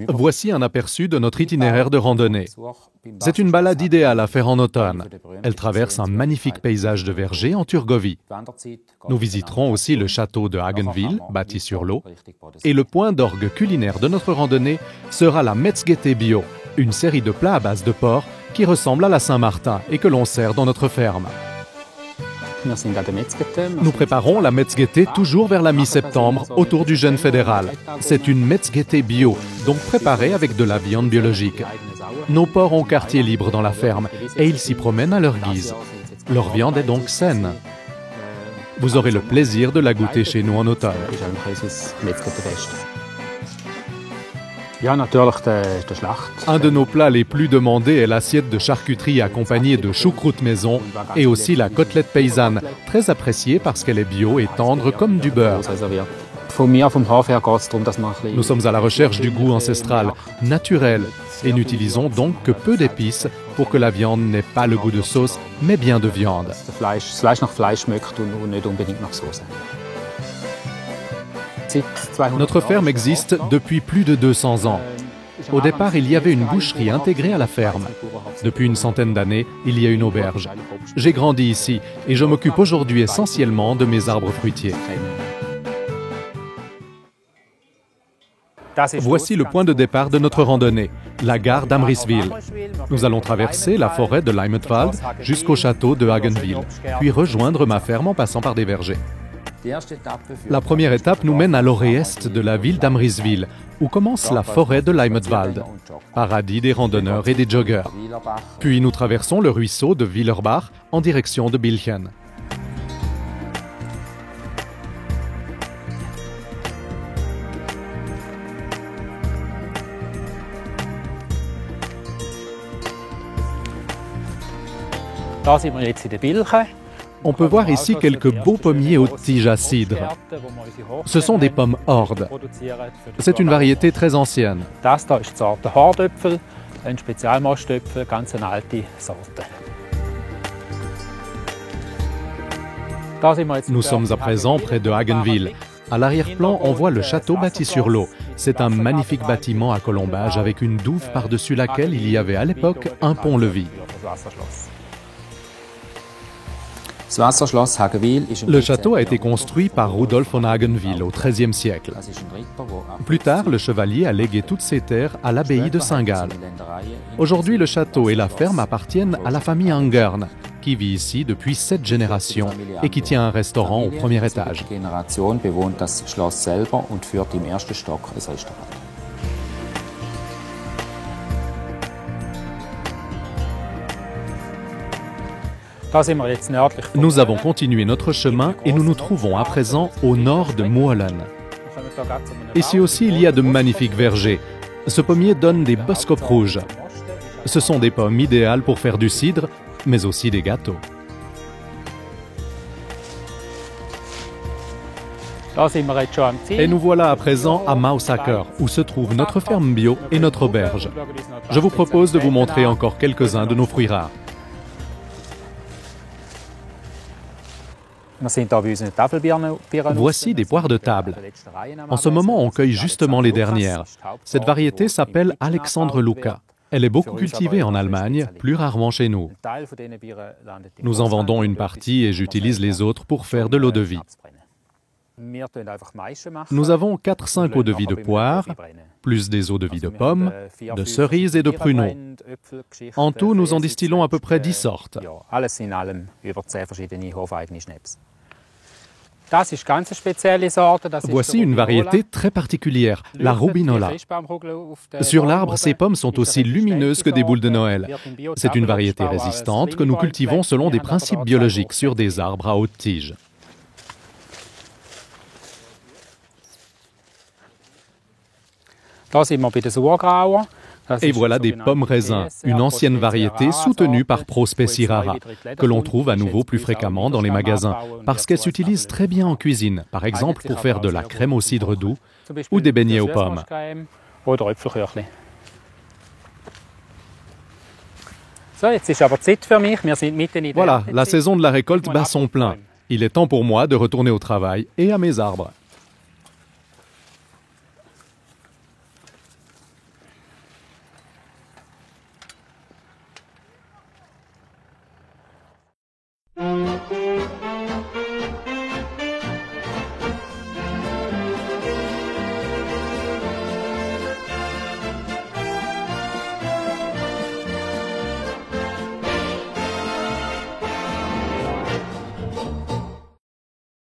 Voici un aperçu de notre itinéraire de randonnée. C'est une balade idéale à faire en automne. Elle traverse un magnifique paysage de vergers en Turgovie. Nous visiterons aussi le château de Hagenwil, bâti sur l'eau. Et le point d'orgue culinaire de notre randonnée sera la Metzgete Bio, une série de plats à base de porc qui ressemble à la Saint-Martin et que l'on sert dans notre ferme. Nous préparons la Metzgete toujours vers la mi-septembre, autour du jeûne fédéral. C'est une Metzgete bio, donc préparée avec de la viande biologique. Nos porcs ont quartier libre dans la ferme et ils s'y promènent à leur guise. Leur viande est donc saine. Vous aurez le plaisir de la goûter chez nous en automne. Un de nos plats les plus demandés est l'assiette de charcuterie accompagnée de choucroute maison et aussi la côtelette paysanne, très appréciée parce qu'elle est bio et tendre comme du beurre. Nous sommes à la recherche du goût ancestral, naturel, et n'utilisons donc que peu d'épices pour que la viande n'ait pas le goût de sauce, mais bien de viande. Notre ferme existe depuis plus de 200 ans. Au départ, il y avait une boucherie intégrée à la ferme. Depuis une centaine d'années, il y a une auberge. J'ai grandi ici et je m'occupe aujourd'hui essentiellement de mes arbres fruitiers. Voici le point de départ de notre randonnée, la gare d'Amriswil. Nous allons traverser la forêt de Leimetwald jusqu'au château de Hagenwil, puis rejoindre ma ferme en passant par des vergers. La première étape nous mène à l'orée est de la ville d'Amriswil, où commence la forêt de Leimetwald, paradis des randonneurs et des joggeurs. Puis nous traversons le ruisseau de Willerbach en direction de Bilchen. On peut voir ici quelques beaux pommiers aux tiges à cidre. Ce sont des pommes Horde. C'est une variété très ancienne. Nous sommes à présent près de Hagenwil. À l'arrière-plan, on voit le château bâti sur l'eau. C'est un magnifique bâtiment à colombage avec une douve par-dessus laquelle il y avait à l'époque un pont-levis. Le château a été construit par Rudolf von Hagenwil au XIIIe siècle. Plus tard, le chevalier a légué toutes ses terres à l'abbaye de Saint-Gall. Aujourd'hui, le château et la ferme appartiennent à la famille Angern, qui vit ici depuis 7 générations et qui tient un restaurant au premier étage. Nous avons continué notre chemin et nous nous trouvons à présent au nord de Moelen. Ici aussi, il y a de magnifiques vergers. Ce pommier donne des boskop rouges. Ce sont des pommes idéales pour faire du cidre, mais aussi des gâteaux. Et nous voilà à présent à Mausacker, où se trouve notre ferme bio et notre auberge. Je vous propose de vous montrer encore quelques-uns de nos fruits rares. Voici des poires de table. En ce moment, on cueille justement les dernières. Cette variété s'appelle Alexandre Luca. Elle est beaucoup cultivée en Allemagne, plus rarement chez nous. Nous en vendons une partie et j'utilise les autres pour faire de l'eau-de-vie. Nous avons 4-5 eaux-de-vie de poires, plus des eaux-de-vie de pommes, de cerises et de pruneaux. En tout, nous en distillons à peu près 10 sortes. Voici une variété très particulière, la Rubinola. Sur l'arbre, ces pommes sont aussi lumineuses que des boules de Noël. C'est une variété résistante que nous cultivons selon des principes biologiques sur des arbres à haute tige. Et voilà des pommes raisins, une ancienne variété soutenue par Prospecirara, que l'on trouve à nouveau plus fréquemment dans les magasins, parce qu'elle s'utilise très bien en cuisine, par exemple pour faire de la crème au cidre doux ou des beignets aux pommes. Voilà, la saison de la récolte bat son plein. Il est temps pour moi de retourner au travail et à mes arbres.